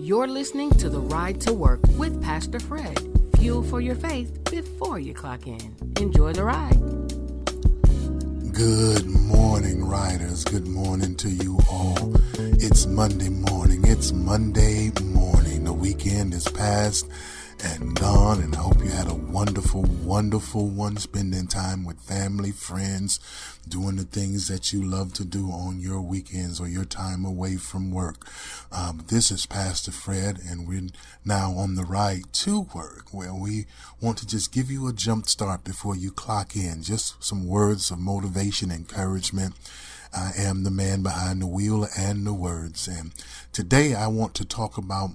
You're listening to The Ride to Work with Pastor Fred. Fuel for your faith before you clock in. Enjoy the ride. Good morning, riders. Good morning to you all. It's Monday morning. The weekend is past and gone, and I hope you had a wonderful one, spending time with family, friends, doing the things that you love to do on your weekends or your time away from work. This is Pastor Fred, and we're now on the ride to work, where we want to just give you a jump start before you clock in. Just some words of motivation, encouragement. I am the man behind the wheel and the words, and today I want to talk about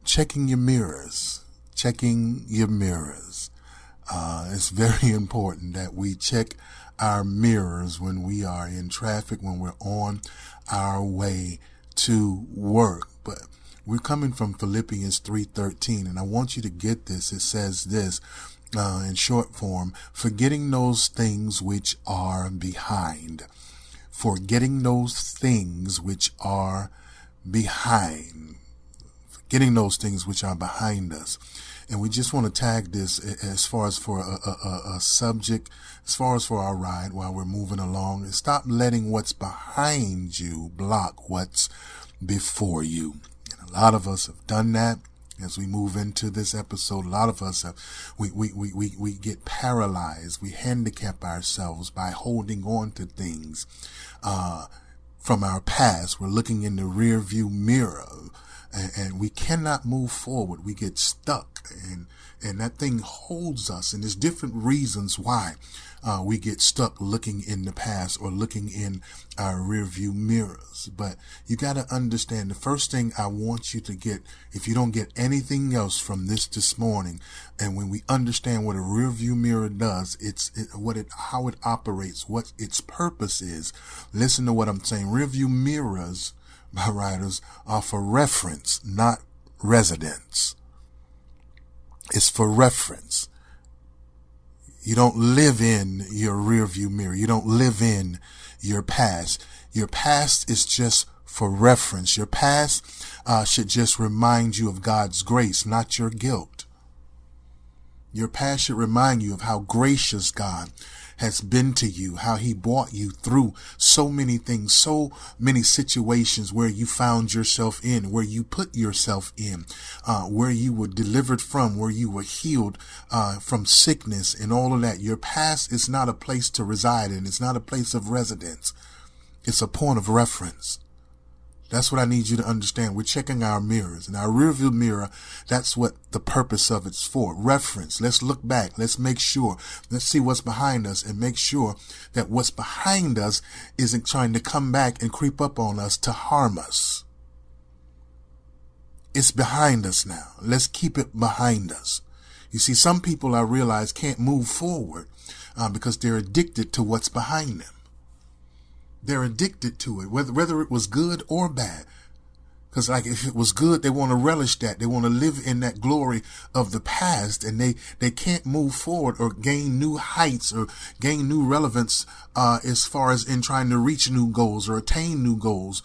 checking your mirrors. It's very important that we check our mirrors when we are in traffic, when we're on our way to work. But we're coming from Philippians 3:13, and I want you to get this. It says this in short form: forgetting those things which are behind. Forgetting those things which are behind. Getting those things which are behind us. And we just want to tag this as far as for a subject, as far as for our ride while we're moving along. Stop letting what's behind you block what's before you. And a lot of us have done that. As we move into this episode, a lot of us have, we get paralyzed. We handicap ourselves by holding on to things from our past. We're looking in the rear view mirror. And we cannot move forward. We get stuck, and that thing holds us. And there's different reasons why we get stuck looking in the past or looking in our rear view mirrors. But you got to understand, the first thing I want you to get, if you don't get anything else from this morning, and when we understand what a rear view mirror does, how it operates, what its purpose is. Listen to what I'm saying. Rear view mirrors, my riders, are for reference, not residence. It's for reference. You don't live in your rear view mirror. You don't live in your past. Your past is just for reference. Your past should just remind you of God's grace, not your guilt. Your past should remind you of how gracious God has been to you, how he brought you through so many things, so many situations where you found yourself in, where you put yourself in, where you were delivered from, where you were healed from sickness and all of that. Your past is not a place to reside in. It's not a place of residence. It's a point of reference. That's what I need you to understand. We're checking our mirrors, and our rearview mirror, that's what the purpose of it's for. Reference. Let's look back. Let's make sure. Let's see what's behind us and make sure that what's behind us isn't trying to come back and creep up on us to harm us. It's behind us now. Let's keep it behind us. You see, some people, I realize, can't move forward because they're addicted to what's behind them. They're addicted to it, whether it was good or bad. Because like if it was good, they want to relish that. They want to live in that glory of the past, and they can't move forward or gain new heights or gain new relevance as far as in trying to reach new goals or attain new goals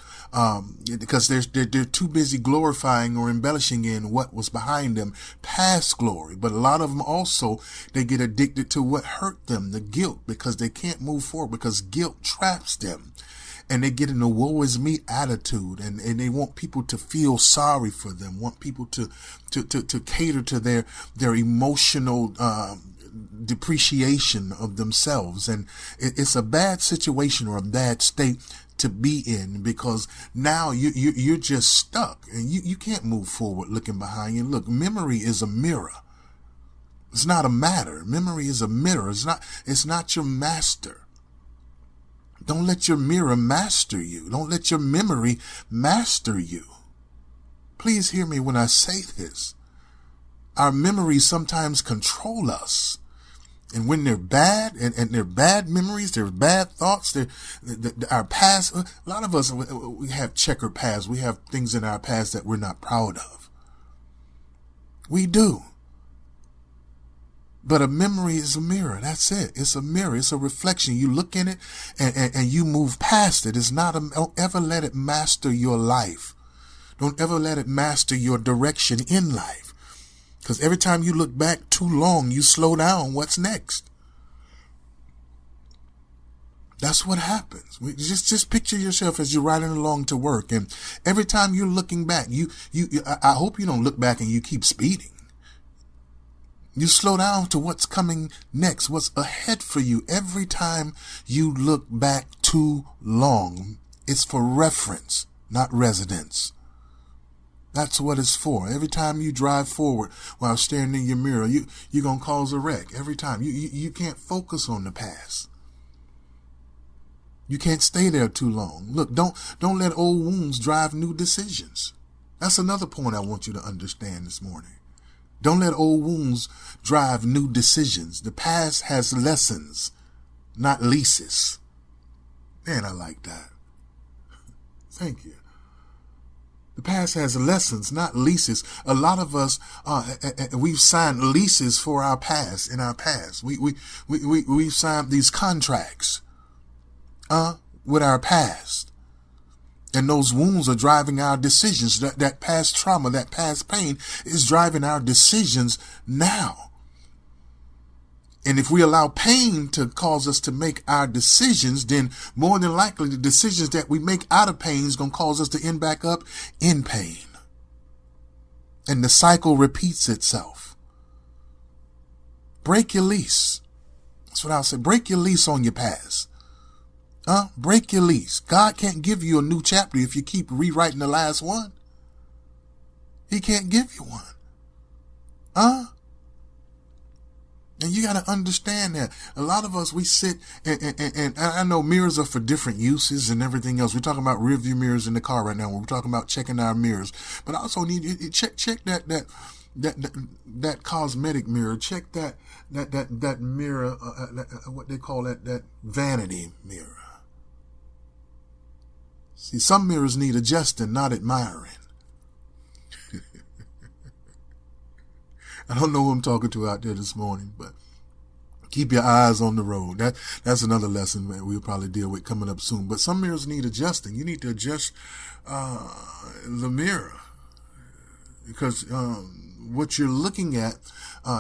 because they're too busy glorifying or embellishing in what was behind them, past glory. But a lot of them also, they get addicted to what hurt them, the guilt, because they can't move forward because guilt traps them. And they get in a woe is me attitude, and they want people to feel sorry for them, want people to cater to their emotional depreciation of themselves. And it's a bad situation or a bad state to be in, because now you're just stuck and you can't move forward looking behind you. Look, memory is a mirror. It's not a matter. Memory is a mirror. It's not your master. Don't let your mirror master you. Don't let your memory master you. Please hear me when I say this. Our memories sometimes control us. And when they're bad, and they're bad memories, they're bad thoughts, our past, a lot of us, we have checkered past. We have things in our past that we're not proud of. We do. But a memory is a mirror. That's it. It's a mirror. It's a reflection. You look in it and you move past it. It's not don't ever let it master your life. Don't ever let it master your direction in life. Because every time you look back too long, you slow down. What's next? That's what happens. Just picture yourself as you're riding along to work, and every time you're looking back, I hope you don't look back and you keep speeding. You slow down to what's coming next, what's ahead for you. Every time you look back too long, it's for reference, not residence. That's what it's for. Every time you drive forward while staring in your mirror, you're going to cause a wreck. Every time. You can't focus on the past. You can't stay there too long. Look, don't let old wounds drive new decisions. That's another point I want you to understand this morning. Don't let old wounds drive new decisions. The past has lessons, not leases. Man, I like that. Thank you. The past has lessons, not leases. A lot of us, we've signed leases for our past. In our past, we've signed these contracts, with our past. And those wounds are driving our decisions. That past trauma, that past pain is driving our decisions now. And if we allow pain to cause us to make our decisions, then more than likely the decisions that we make out of pain is going to cause us to end back up in pain. And the cycle repeats itself. Break your lease. That's what I'll say. Break your lease on your past. Break your lease. God can't give you a new chapter if you keep rewriting the last one. He can't give you one. And you got to understand that. A lot of us, we sit and I know mirrors are for different uses and everything else. We're talking about rear view mirrors in the car right now. We're talking about checking our mirrors. But I also need you check that cosmetic mirror. Check that mirror, what they call that vanity mirror. See, some mirrors need adjusting, not admiring. I don't know who I'm talking to out there this morning, but keep your eyes on the road. That's another lesson that we'll probably deal with coming up soon. But some mirrors need adjusting. You need to adjust the mirror because what you're looking at,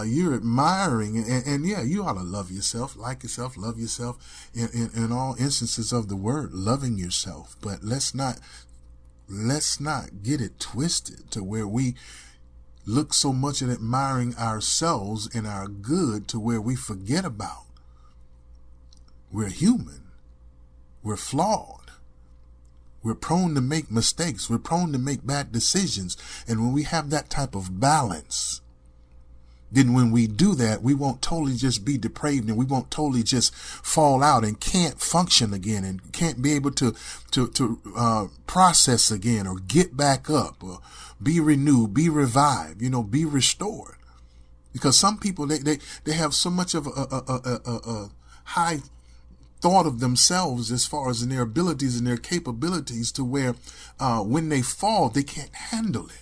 you're admiring, and yeah, you ought to love yourself, like yourself, love yourself in all instances of the word, loving yourself. But let's not get it twisted to where we look so much at admiring ourselves and our good to where we forget about we're human, we're flawed, we're prone to make mistakes, we're prone to make bad decisions. And when we have that type of balance, then when we do that, we won't totally just be depraved and we won't totally just fall out and can't function again and can't be able to process again or get back up or be renewed, be revived, be restored. Because some people, they have so much of a high thought of themselves as far as in their abilities and their capabilities to where when they fall, they can't handle it.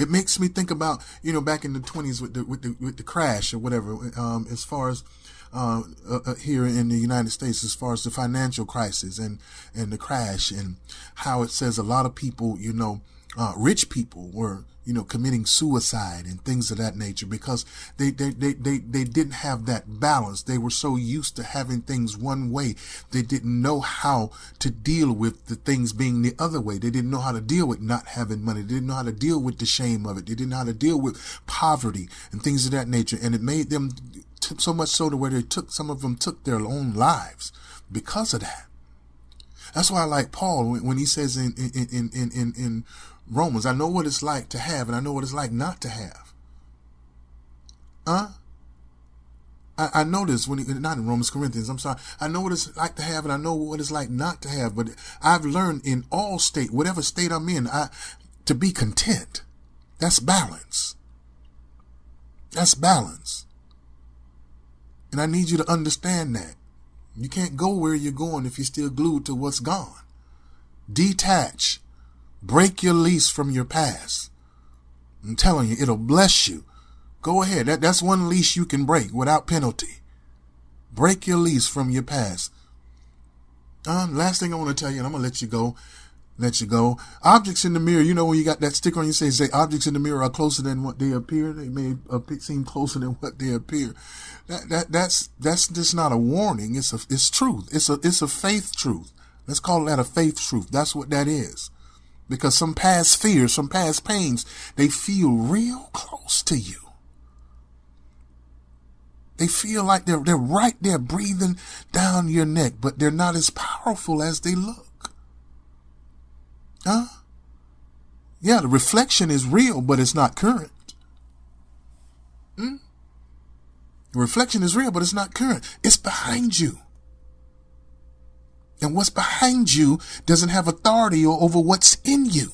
It makes me think about, back in the 20s with the crash or whatever, as far as here in the United States, as far as the financial crisis and the crash, and how it says a lot of people, rich people were, committing suicide and things of that nature because they didn't have that balance. They were so used to having things one way. They didn't know how to deal with the things being the other way. They didn't know how to deal with not having money. They didn't know how to deal with the shame of it. They didn't know how to deal with poverty and things of that nature. And it made them so much so to where some of them took their own lives because of that. That's why I like Paul when he says in Romans, I know what it's like to have and I know what it's like not to have. I know this not in Romans, Corinthians, I'm sorry. I know what it's like to have and I know what it's like not to have, but I've learned in all state, whatever state I'm in, to be content. That's balance. That's balance. And I need you to understand that. You can't go where you're going if you're still glued to what's gone. Detach. Break your lease from your past. I'm telling you, it'll bless you. Go ahead. That's one lease you can break without penalty. Break your lease from your past. Last thing I want to tell you, and I'm going to let you go. let you go. Objects in the mirror, you know, when you got that sticker on you say objects in the mirror are closer than what they appear. They may seem closer than what they appear. That's just not a warning. It's truth. It's a faith truth. Let's call that a faith truth. That's what that is. Because some past fears, some past pains, they feel real close to you. They feel like they're right there breathing down your neck, but they're not as powerful as they look. Huh? Yeah, the reflection is real, but it's not current. The reflection is real, but it's not current. It's behind you. And what's behind you doesn't have authority over what's in you.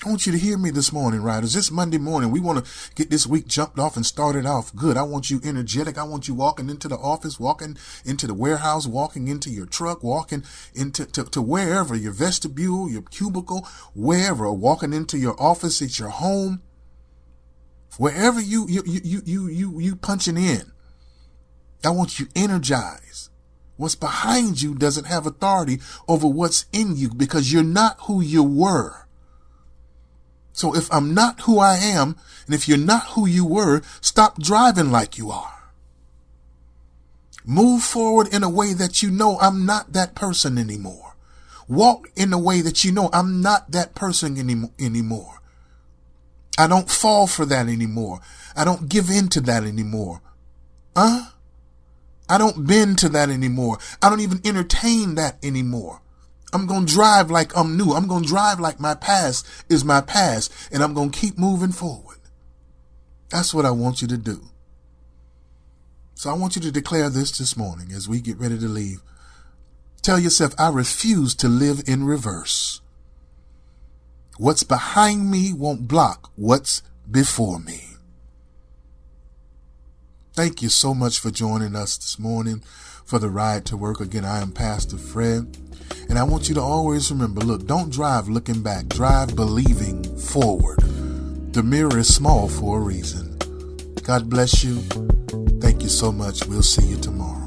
I want you to hear me this morning, riders. This Monday morning, we want to get this week jumped off and started off good. I want you energetic. I want you walking into the office, walking into the warehouse, walking into your truck, walking into to wherever, your vestibule, your cubicle, wherever, walking into your office, at your home, wherever you punching in. I want you energized. What's behind you doesn't have authority over what's in you because you're not who you were. So if I'm not who I am, and if you're not who you were, stop driving like you are. Move forward in a way that you know I'm not that person anymore. Walk in a way that you know I'm not that person anymore. I don't fall for that anymore. I don't give in to that anymore. I don't bend to that anymore. I don't even entertain that anymore. I'm going to drive like I'm new. I'm going to drive like my past is my past, and I'm going to keep moving forward. That's what I want you to do. So I want you to declare this morning as we get ready to leave. Tell yourself, I refuse to live in reverse. What's behind me won't block what's before me. Thank you so much for joining us this morning for the Ride to Work. Again, I am Pastor Fred. And I want you to always remember, look, don't drive looking back. Drive believing forward. The mirror is small for a reason. God bless you. Thank you so much. We'll see you tomorrow.